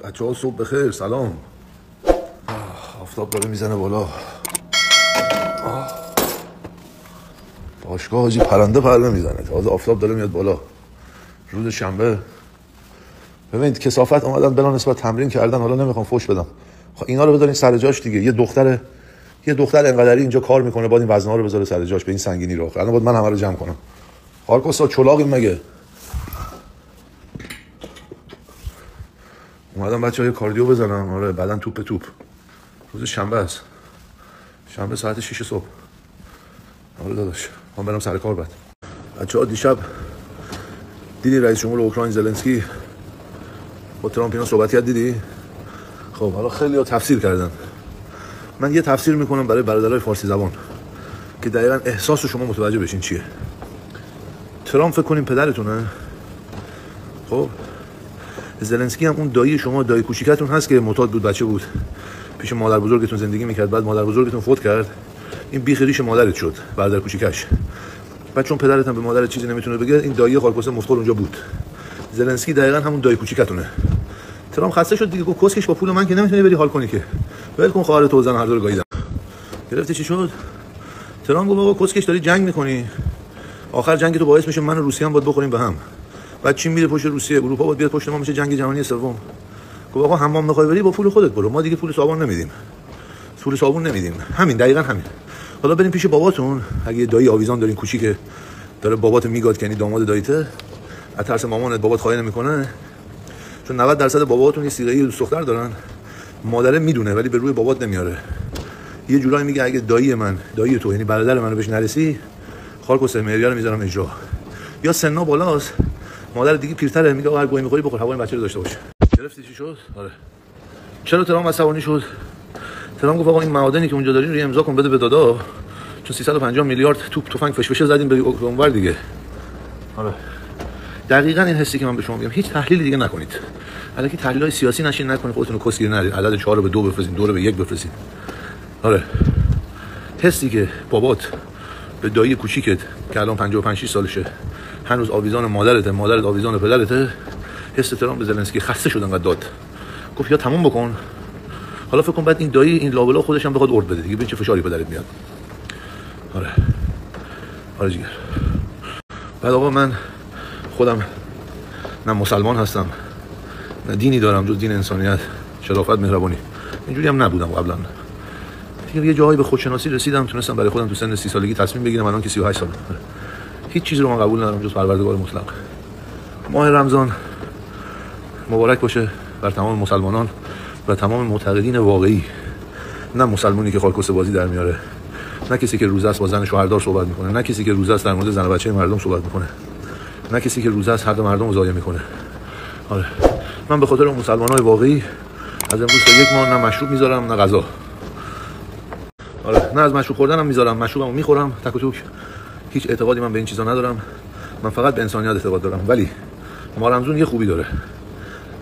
بچه‌ها صبح بخیر. سلام. آفتاب داره میزنه بالا. باشگاه حاجی پرنده پر نمیزنه، تازه آفتاب داره میاد بالا. روز شنبه. ببینید کثافت اومدن بلا نسبت تمرین کردن، حالا نمیخوام فوش بدم. خب اینا رو بذارین سر جاش دیگه. یه دختر انقدری اینجا کار میکنه، باید این وزن‌ها رو بذاره سر جاش به این سنگینی رو. الان باید من همه رو جمع کنم. خارکوسا چلاقیم مگه؟ اومدم بچه‌ها یه کاردیو بزنم. آره بعدن توپ. روز شنبه است. شنبه ساعت 6 صبح. آره داداش من برم سر کار. بعد بچه‌ها دیشب دیدی رئیس جمهور اوکراین زلنسکی با ترامپ اینا صحبت کرد؟ دیدی؟ خب حالا خیلی‌ها تفسیر کردن. من یه تفسیر میکنم برای برادرای فارسی زبان که دقیقاً احساس شما متوجه بشین چیه. ترامپ فکر کنیم پدرتونه. خب زلنسکی هم اون دایی شما، دایی کوچیکتون هست که معتاد بود، بچه بود، پیش مادر بزرگتون زندگی میکرد، بعد مادر بزرگتون فوت کرد، این بیخ ریش مادرت شد، برادر کوچیکش. بعد چون پدرت هم به مادرت چیزی نمیتونه بگه، این دایی خارکوس مفتخر اونجا بود. زلنسکی دقیقاً همون دایی کوچیکتونه. ترامپ خسته شد دیگه، گفت کسکش با پول من که نمیتونی بری حال کنی که، ول کن خواهرت و زن هر دو رو گاییدم. گرفتی چی شد؟ ترامپ گفت بابا کسکش داری جنگ میکنی، آخر جنگ تو باعث میشه من و روسیه هم باید بخوریم به هم. بعد چین میره پشت روسیه، اروپا باید بیاد پشت ما، میشه جنگ جهانی سوم. گفت آقا حمام میخوای بری با پول خودت برو، ما دیگه پول صابون نمیدیم. پول صابون نمیدیم. همین دقیقاً همین. حالا بریم پیش باباتون، اگه دایی آویزان دارین کوچیکه داره بابات میگاد که یعنی داماد دایته، از ترس مامانت بابات خواهی نمیکنه، چون 90% باباتون یه سیغه‌ای دوست دختر دارن، مادره میدونه ولی به روی بابات نمیاره. یه جورایی میگه اگه دایی تو یعنی برادر منو بهش نرسی، خارکوس معیار رو میذارم اجرا. یا سنا بالاست، مادر دیگه پیرتره، میگه هر گوی میخوری بخور، هوای بچه رو داشته باشه. گرفتی چی شد؟ آره. چرا ترامپ عصبانی شد؟ ترامپ گفت آقا این معادنی که اونجا دارین رو امضا کن بده به دادا، چون 350 میلیارد توپ تفنگ فشفشه زدیم به اونور دیگه. آره. دقیقاً این حسی که من به شما میگم، هیچ تحلیلی دیگه نکنید. الکی تحلیلای سیاسی نشین نکنید، خودتون رو کسگیر ندید. عدد 4 رو به 2 بفرستین، 2 رو به 1 بفرستین. آره. حسی که بابات به دایی کوچیکت که الان 55 سالشه هنوز آویزان مادرته، مادرت آویزان پدرته، حس ترامپ به زلنسکی خسته شد انقدر داد. گفت یا تموم بکن. حالا فکر کن بعد این دایی این لابلا خودش هم بخواد ارد بده دیگه، ببین چه فشاری پدرت میاد. آره جیگر. بعد آقا من خودم نه مسلمان هستم نه دینی دارم جز دین انسانیت، شرافت، مهربانی. اینجوری هم نبودم قبلا. دیگه یه جایی به خودشناسی رسیدم، تونستم برای خودم تو سن 30 سالگی تصمیم بگیرم. الان که 38 سالم. هیچ چیزی رو من قبول ندارم جز پروردگار مطلق. ماه رمضان مبارک باشه بر تمام مسلمانان و تمام معتقدین واقعی، نه مسلمانی که خارکوس بازی در میاره، نه کسی که روزه است با زن شوهردار صحبت میکنه، نه کسی که روزه است در مورد زن و بچه مردم صحبت میکنه، نه کسی که روزه است حق مردم رو ضایع میکنه. آره من به خاطر اون مسلمانای واقعی از امروز تا 1 ماه نه مشروب میذارم نه غذا. آره نه از مشروب خوردنم میذارم، مشروبمو میخورم تک و توک. هیچ اعتقادی من به این چیزا ندارم، من فقط به انسانیت اعتقاد دارم. ولی ماه رمضان یه خوبی داره،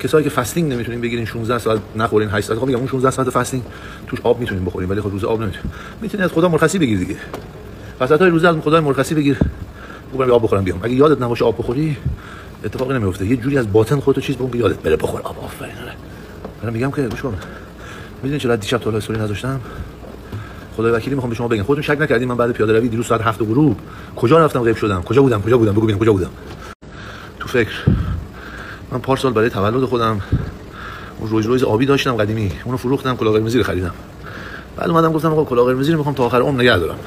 کسایی که فاستینگ نمیتونین بگیرین 16 ساعت نخورین 8 ساعت، خب میگم اون 16 ساعت فاستینگ توش آب میتونین بخورین ولی خب روزه آب نمیتونین. میتونی از خدا مرخصی بگیر دیگه، وسطای روزه از خدا مرخصی بگیر، برو آب بخورم بیام. اگه یادت نباشه آب بخوری اتفاقی نمیفته، یه جوری از باطن خودت چیز بگو یادت بره بخور آب. آفرین. من میگم که گوش کن، میدونی چرا دیشب تا استوری نذاشتم؟ خدای وکیلی میخوام به شما بگم، خودتون شک نکردین من بعد پیاده روی دیروز ساعت 7 غروب کجا رفتم غیب شدم؟ کجا بودم بگو ببینم کجا بودم. تو فکر من پارسال برای تولد خودم اون روز آبی داشتم قدیمی، اونو فروختم، کلاه قرمزی رو خریدم. بعد اومدم گفتم آقا کلاه قرمزی رو میخوام تا آخر عمر نگه دارم.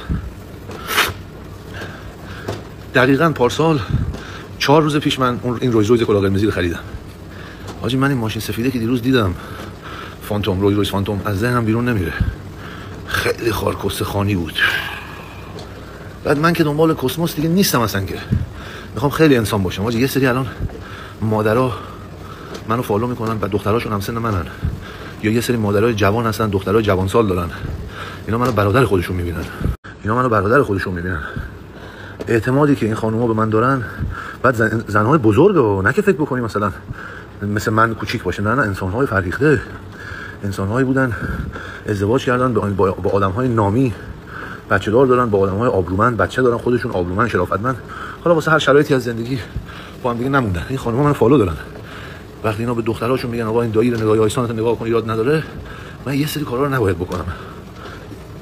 دقیقاً پارسال 4 روز پیش من این روز کلاه قرمزی رو خریدم. حاجی من این ماشین سفیده که دیروز دیدم، فانتوم، روز فانتوم، از ذهنم بیرون نمیره. خیلی خارکوس خانی بود. بعد من که دنبال کسموس دیگه نیستم اصلا، که میخوام خیلی انسان باشم. حاجی یه سری الان مادرها منو فالو میکنن و دختراشون هم سن منن، یا یه سری مادرای جوان هستن دخترای جوان سال دارن، اینا منو برادر خودشون میبینن. اعتمادی که این خانوما به من دارن، بعد زنهای بزرگه و نه که فکر بکنی مثلا مثل من کوچیک باشه، نه انسانهای فرهیخته، انسانهایی بودن ازدواج کردن با آدمهای نامی، بچه دار دارن، با آدمهای آبرومند، بچه دارن، خودشون آبرومند، شرافتمند. حالا واسه هر شرایطی از زندگی با هم دیگه نموندن. این خانوما منو فالو دارن. وقتی اینا به دختراشون میگن آقا این دایی رو نگاه آیسانت نگاه کن ایراد نداره، من یه سری کارا رو نباید بکنم.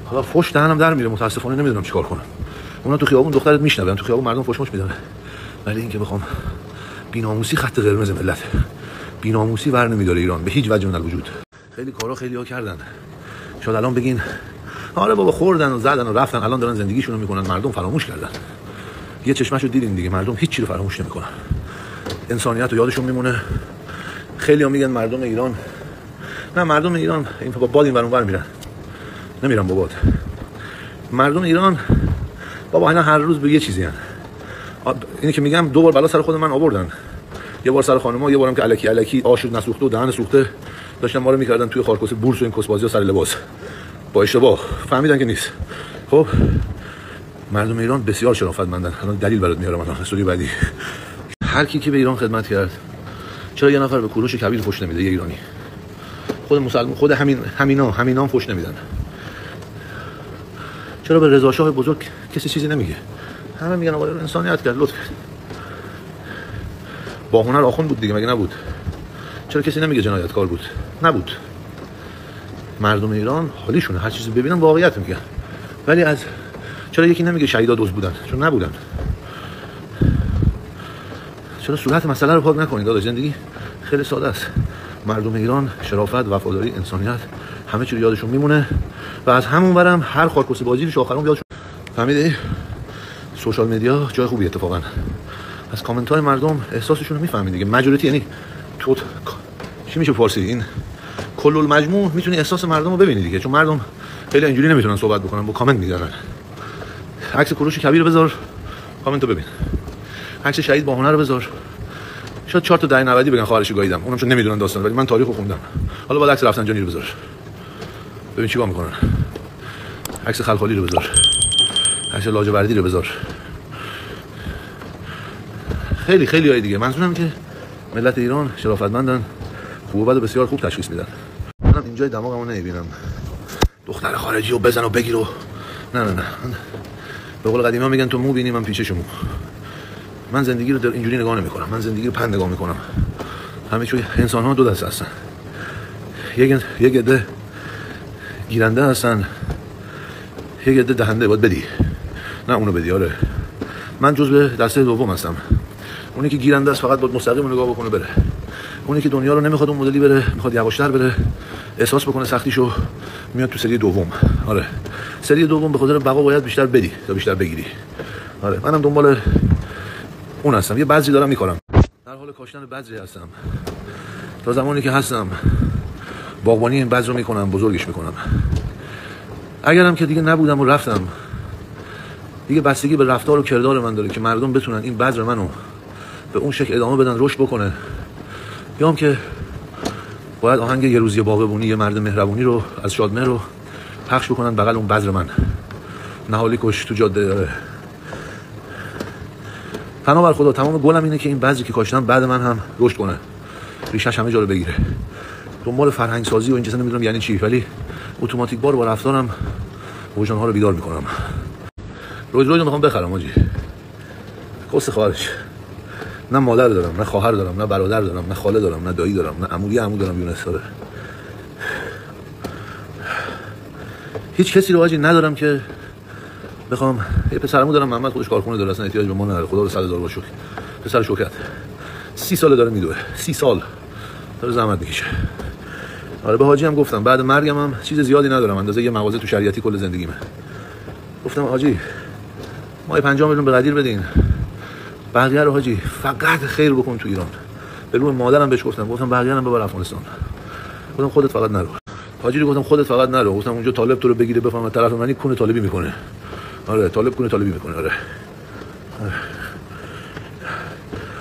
حالا فوش دهنم در میره، متاسفانه نمیدونم چیکار کنم. اونا تو خیابون دخترت میشنون، تو خیابون مردم فوش میدن، ولی اینکه بخوام بی‌ناموسی خط قرمز ملت، بی‌ناموسی ور نمیداره ایران به هیچ وجه من الوجود. خیلی کارا خیلی‌ها کردن، شاید الان بگین آره بابا خوردن و زدن و رفتن، الان دارن زندگیشون رو میکنن، مردم فراموش کردن. یه چشمشو دیدین دیگه، مردم هیچ چیزی رو فراموش نمیکنن، انسانیت رو یادشون میمونه. خیلی‌ها میگن مردم ایران، نه مردم ایران این با باد این ور اون ور میرن، نمیرن با باد. مردم ایران بابا اینا هر روز به یه چیزی ان. اینی که میگم دو بار بلا سر خود من آوردن، یه بار سر خانم‌ها، یه بارم که الکی آشود نسوخته و دهن سوخته داشتن ما رو میکردن توی خارکوس بورس و این کسبازی‌ها سر لباس، با اشتباه فهمیدن که نیست. خب مردم ایران بسیار شرافتمندن. الان دلیل برات میارم الان استوری بعدی. هر کی که به ایران خدمت کرد، چرا یه نفر به کوروش کبیر فوش نمیده؟ یه ایرانی، خود مسلمان، خود همینا فوش نمیدن. چرا به رضا شاه بزرگ کسی چیزی نمیگه؟ همه میگن آقا انسانیت کرد، لطف کرد، با هنر آخوند بود دیگه، مگه نبود؟ چرا کسی نمیگه جنایتکار بود؟ نبود. مردم ایران حالیشونه، هر چیزی ببینن واقعیت میگن. ولی از چرا یکی نمیگه شهیدا دوست بودن؟ چون نبودن. چرا صورت مسئله رو پاک نکنید؟ داداش زندگی خیلی ساده است. مردم ایران شرافت، وفاداری، انسانیت، همه چی رو یادشون میمونه و از همون برم هر خارکوس بازی رو آخرام یادشون. فهمیدی؟ سوشال مدیا جای خوبی اتفاقا. از کامنت های مردم احساسشون رو میفهمید دیگه. ماجوریتی یعنی تو چی میشه فارسی؟ این کل المجموع میتونی احساس مردم رو ببینی دیگه، چون مردم خیلی اینجوری نمیتونن صحبت بکنن، با کامنت میذارن. عکس کوروش کبیر بذار، کامنت رو ببین. عکس شهید با هنر بذار، شاید 4 تا 1090 بگن خواهرش گاییدم، اونم چون نمیدونن داستان، ولی من تاریخو خوندم. حالا بعد عکس رفسنجانی رو بذار ببین چیکار میکنن. عکس خلخالی رو بذار، عکس لاجوردی رو بذار. خیلی های دیگه. منظورم که ملت ایران شرافتمندن، خوب و بد بسیار خوب تشخیص میدن. منم اینجای دماغمو نمیبینم دختر خارجی رو بزن و بگیر و نه. به قول قدیما میگن تو مو بینی من پیچش مو. من زندگی رو اینجوری نگاه نمیکنم، من زندگی رو پند نگاه میکنم. همه چون انسان ها دو دسته هستن، یک عده گیرنده هستن، یک عده دهنده. باید بدی، نه اونو بدی. آره من جزء دسته دوم هستم. اونی که گیرنده است فقط باید مستقیم نگاه بکنه بره. اونی که دنیا رو نمیخواد اون مدلی بره، میخواد یواشتر بره، احساس بکنه سختیشو، میاد تو سری دوم. آره سری دوم به خاطر بقا باید بیشتر بدی تا بیشتر بگیری. آره منم دنبال اون هستم. یه بذری دارم میکنم، در حال کاشتن بذری هستم. تا زمانی که هستم باغبانی این بذر رو میکنم، بزرگش میکنم. اگرم که دیگه نبودم و رفتم، دیگه بستگی به رفتار و کردار من داره که مردم بتونن این بذر منو به اون شکل ادامه بدن، رشد بکنه، یا هم که باید آهنگ یه روزی باغبونی یه مرد مهربونی رو از شادمهر رو پخش بکنن بغل اون بذر من. نهالی کش تو جاده. فنا بر خدا، تمام گلم اینه که این بذری که کاشتم بعد من هم رشد کنه، ریشش همه جا رو بگیره. دنبال فرهنگ سازی و این چیزا نمیدونم یعنی چی، ولی اتوماتیک بار با رفتارم وجدان‌ها رو بیدار میکنم. روز میخوام بخرم آجی، قصه خواهرش. نه مادر دارم، نه خواهر دارم، نه برادر دارم، نه خاله دارم، نه دایی دارم، نه عمو دارم یونس داره. هیچ کسی رو آجی ندارم که بخوام. یه پسرمو دارم محمد، خودش کارخونه داره، اصلا احتیاج به ما نداره. خدا رو 100,000 باشه. پسر شوکت 30 ساله داره میدوه، 30 سال داره زحمت میکشه. آره به حاجی هم گفتم بعد مرگم هم چیز زیادی ندارم، اندازه یه مغازه تو شریعتی کل زندگیمه. گفتم حاجی ما 5 میلیون به قدیر بدین، بقیه رو حاجی فقط خیر بکن تو ایران. به روی مادرم بهش گفتم بقیه هم ببر افغانستان. گفتم خودت فقط نرو. حاجی رو گفتم خودت فقط نرو. گفتم اونجا طالب تو رو بگیره بفهمه طرف منی کونه طالبی میکنه. آره طالب کونه طالبی میکنه. آره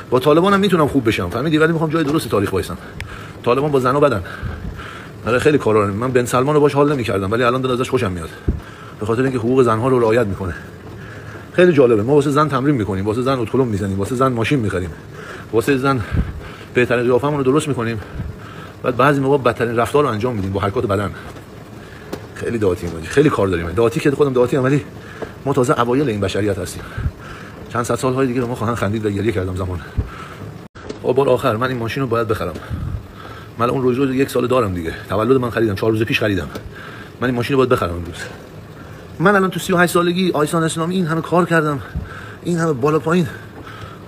با طالبان هم میتونم خوب بشم، فهمیدی؟ ولی میخوام جای درست تاریخ وایسم. طالبان با زنا بدن. آره خیلی کارا من بن سلمان رو باش حال نمی‌کردم، ولی الان ازش خوشم میاد، به خاطر اینکه حقوق زن‌ها رو رعایت میکنه. خیلی جالبه. ما واسه زن تمرین میکنیم، واسه زن اتکلم میزنیم، واسه زن ماشین میخریم، واسه زن بهترین قیافمون رو درست میکنیم، بعد بعضی موقع بدترین رفتار رو انجام میدیم با حرکات بدن. خیلی دعاتیم، خیلی کار داریم. دعاتی که خودم دعاتیم، ولی ما تازه اوایل این بشریت هستیم. چند صد سال‌های دیگه ما خواهند خندید و گریه کردم زمان. بار آخر من این ماشین رو باید بخرم. من اون روز 1 سال دارم دیگه. تولد من خریدم، 4 روز پیش خریدم. من این ماشین رو باید بخرم امروز. من الان تو 38 سالگی آیسان اسلامی این همه کار کردم، این همه بالا پایین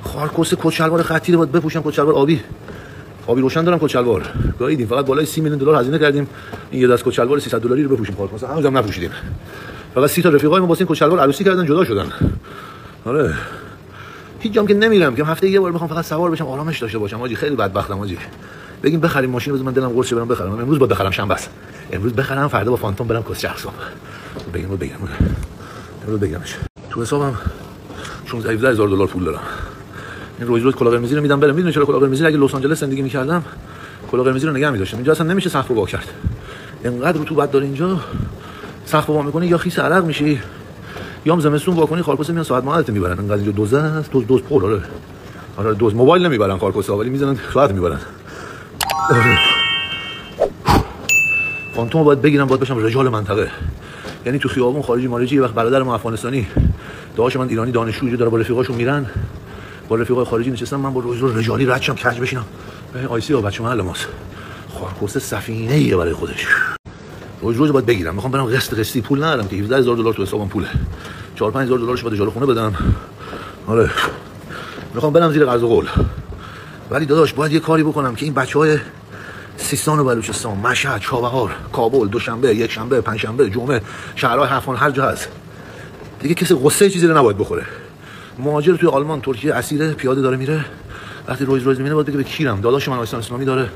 خارکوسه کت شلوار خطی رو باید بپوشم، کت شلوار آبی روشن دارم، کت شلوار گاییدیم، فقط بالای 30 میلیون دلار هزینه کردیم این یه دست کت شلوار 300 دلاری رو بپوشیم خارکوسه، هنوزم نپوشیدیم. فقط 30 تا رفیقای ما واسه این کت شلوار عروسی کردن جدا شدن. آره هیچ جام که نمیرم که هفته یه بار میخوام فقط سوار بشم آرامش داشته باشم. حاجی خیلی بدبختم حاجی. بگیم بخریم ماشین رو، من دلم قرص برم بخرم. امروز باید بخرم، شنبه است. امروز بخرم، فردا با فانتوم برم کسچرخ. بگیرمش تو حسابم 16000 دلار پول دارم. این روز کلاه قرمزی رو میدم برم. میدونی چرا کلاه قرمزی؟ اگه لس آنجلس زندگی میکردم کلاه قرمزی رو نگه می‌داشتم. اینجا اصلا نمیشه سقف وا کرد، اینقدر رطوبت داره اینجا. سقف وا می‌کنی یا خیس عرق میشی، یا زمستون وا کنی خارکوسه میان ساعت معادت میبرن. انقدر اینجا دوزه است، دوز پول. آره دوز موبایل نمیبرن خارکوسه، ولی میزنن ساعت میبرن. آره فانتوم باید بگیرم، باید بشم رجال منطقه. یعنی تو خیابون خارجی یه وقت برادر ما افغانستانی، داداش من ایرانی دانشجو داره با رفیقاشون میرن، با رفیقای خارجی نشستم، من با روز رجالی رد شم کج بشینم. آیسی ها بچه محل ماست، خارکوسه سفینه ایه برای خودش. روز باید بگیرم. میخوام برم قسطی، پول ندارم که 17000 دلار تو حسابم پوله. 4-5000 دلارش باید اجاره خونه بدم. آره میخوام برم زیر قرض و قول. ولی داداش باید یه کاری بکنم که این بچهای سیستان و بلوچستان، مشهد، چابهار، کابل، دوشنبه، یک شنبه، پنجشنبه، جمعه، شهرهای هفان هر جا هست دیگه کسی قصه چیزی رو نباید بخوره. مهاجر توی آلمان، ترکیه اسیر پیاده داره میره، وقتی روز میبینه باید بگه به کیرم، داداش من آیسان اسلامی داره،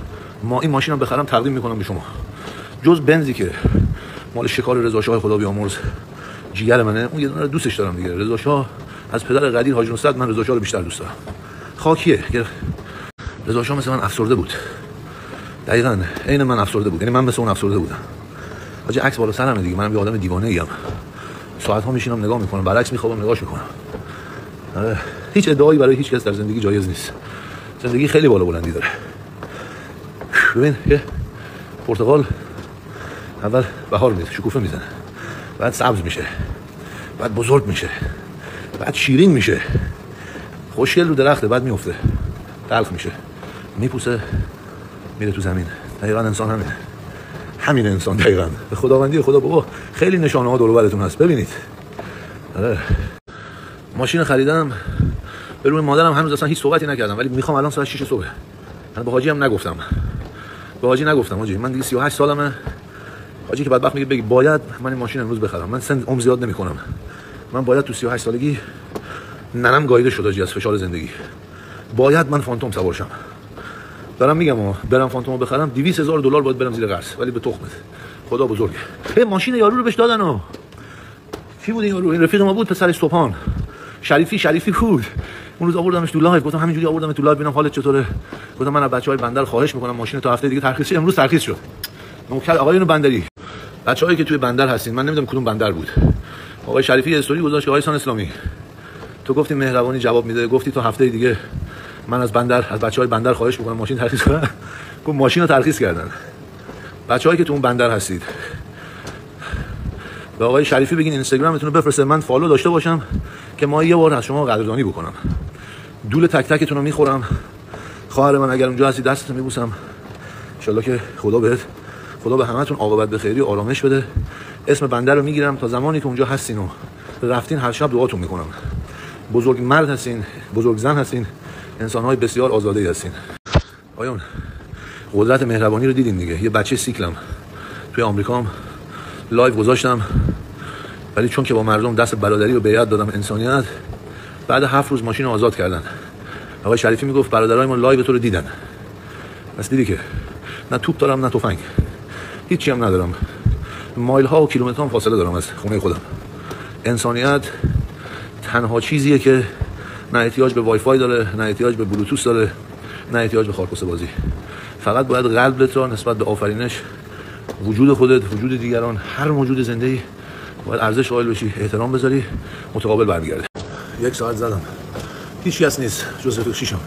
ما این ماشینم بخرم تقدیم میکنم به شما. جز بنزی که مال شکار رضا شاه خدا بیامرز جیگر منه، اون یه دونه دوستش دارم دیگه. رضا شاه از پدر قدیر حاج نصرت، من رضا شاه رو بیشتر دوست دارم. خاکیه که رضا شاه مثل من افسرده بود، دقیقاً عین من افسرده بود. یعنی من مثل اون افسرده بودم. حاجی عکس بالا سرمه دیگه، منم یه آدم دیوانه ایم. ساعت ها میشینم نگاه میکنم، برعکس میخوابم نگاهش میکنم. هیچ ادعایی برای هیچ کس در زندگی جایز نیست. زندگی خیلی بالا بلندی داره. ببین یه پرتقال اول بهار میاد، شکوفه میزنه، بعد سبز میشه، بعد بزرگ میشه، بعد شیرین میشه، خوشگل رو درخته، بعد میفته، تلخ میشه، میپوسه، میره تو زمین. دقیقاً انسان همین انسان دقیقاً. به خداوندی خدا بابا خیلی نشانه ها دور و برتون هست، ببینید. آره ماشین خریدم، به روی مادرم هنوز اصلا هیچ صحبتی نکردم، ولی میخوام الان ساعت 6 صبح. من به حاجی هم نگفتم. حاجی من دیگه 38 سالمه. حاجی که بدبخت میگه بگی باید من این ماشین امروز بخرم. من سن عمر زیاد نمیکنم. من باید تو 38 سالگی ننم گاییده شده از فشار زندگی. باید من فانتوم سوار شم. دارم میگم برم فانتومو بخرم 200000 دلار باید برم زیر قرض، ولی به تخمت خدا بزرگه. ماشین یارو رو بهش دادن. کی بود این یارو؟ این رفیق ما بود، پسر سپان شریفی بود. اون روز آوردمش تو لایو، گفتم همینجوری آوردم تو لایو ببینم حالت چطوره. گفتم من از بچهای بندر خواهش میکنم ماشین تا هفته دیگه ترخیص شه. امروز ترخیص شد. نوکر آقایون بندری، بچه‌هایی که توی بندر هستین، من نمیدونم کدوم بندر بود. آقای شریفی استوری گذاشت که آیسان اسلامی تو گفتی مهربانی جواب میده، گفتی تا هفته دیگه من از بچهای بندر خواهش میکنم ماشین ترخیص کنن. گفت ماشین رو ترخیص کردن. بچه‌هایی که تو اون بندر هستید به آقای شریفی بگین اینستاگرامتون رو بفرسته، من فالو داشته باشم که ما یه بار از شما قدردانی بکنم. دول تک تکتون رو میخورم. خواهر من اگر اونجا هستی دستت میبوسم. ان شاءالله که خدا به همتون عاقبت به خیری و آرامش بده. اسم بندر رو میگیرم تا زمانی که اونجا هستین و رفتین هر شب دعاتون میکنم. بزرگ مرد هستین، بزرگ زن هستین، انسان‌های بسیار آزاده‌ای هستین. آیون قدرت مهربانی رو دیدین دیگه. یه بچه سیکلم توی آمریکام لایو گذاشتم، ولی چون که با مردم دست برادری و بیعت دادم انسانیت، بعد 7 روز ماشین رو آزاد کردن. آقای شریفی میگفت برادرای ما لایو تو رو دیدن. بس دیدی که نه توپ دارم نه تفنگ، هیچی هم ندارم، مایل ها و کیلومترها فاصله دارم از خونه خودم. انسانیت تنها چیزیه که نه احتیاج به وای فای داره، نه احتیاج به بلوتوث داره، نه احتیاج به خارکوسه بازی. فقط باید قلبت رو نسبت به آفرینش، وجود خودت، وجود دیگران، هر موجود زنده‌ای باید ارزش قائل بشی، احترام بذاری، متقابل برمیگرده. 1 ساعت زدم، هیچ کس نیست جز رفیق شیشم.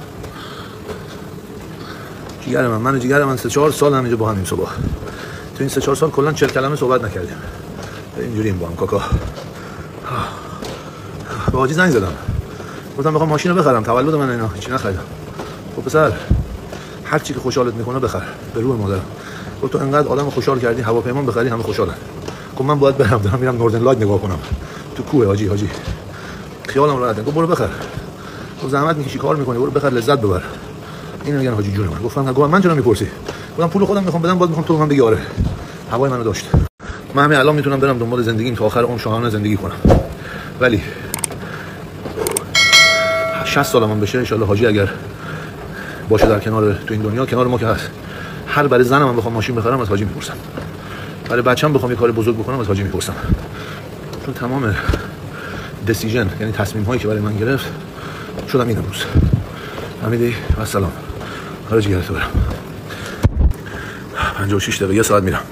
جیگر من 3-4 سال هم اینجا با همین صبح. تو این 3-4 سال کلا 40 کلمه صحبت نکردیم. اینجوریم با هم کاکا. به حاجی زنگ زدم، گفتم میخوام ماشین رو بخرم، تولد من اینا هیچی نخریدم. خب پسر هر چی که خوشحالت میکنه بخر، به روح مادرم. گفت تو انقدر آدم خوشحال کردی هواپیما بخری همه خوشحالن. گفت من باید برم، دارم میرم نوردن لایت نگاه کنم تو کوه حاجی خیالم راحته. گفت برو بخر، تو زحمت میکشی کار میکنی، برو بخر لذت ببر. اینو میگن حاجی جون من. گفتم من چرا میپرسی؟ گفتم پول خودم میخوام بدم، باید میخوام تو من بگی آره. هوای منو داشت. من همین الان میتونم برم دنبال زندگیم تا آخر عمر شاهانه زندگی کنم، ولی 60 سالم بشه ان شاء الله حاجی اگر باشه در کنار تو این دنیا کنار ما که هست، هر برای زنم بخوام ماشین بخرم از حاجی میپرسم، برای بچه‌م بخوام یه کار بزرگ بکنم از حاجی میپرسم. چون تمام دیسیژن یعنی تصمیم هایی که برای من گرفت شدم این امروز. حمیدی و سلام. حالا جیگرتو برم 56 دقیقه 1 ساعت میرم.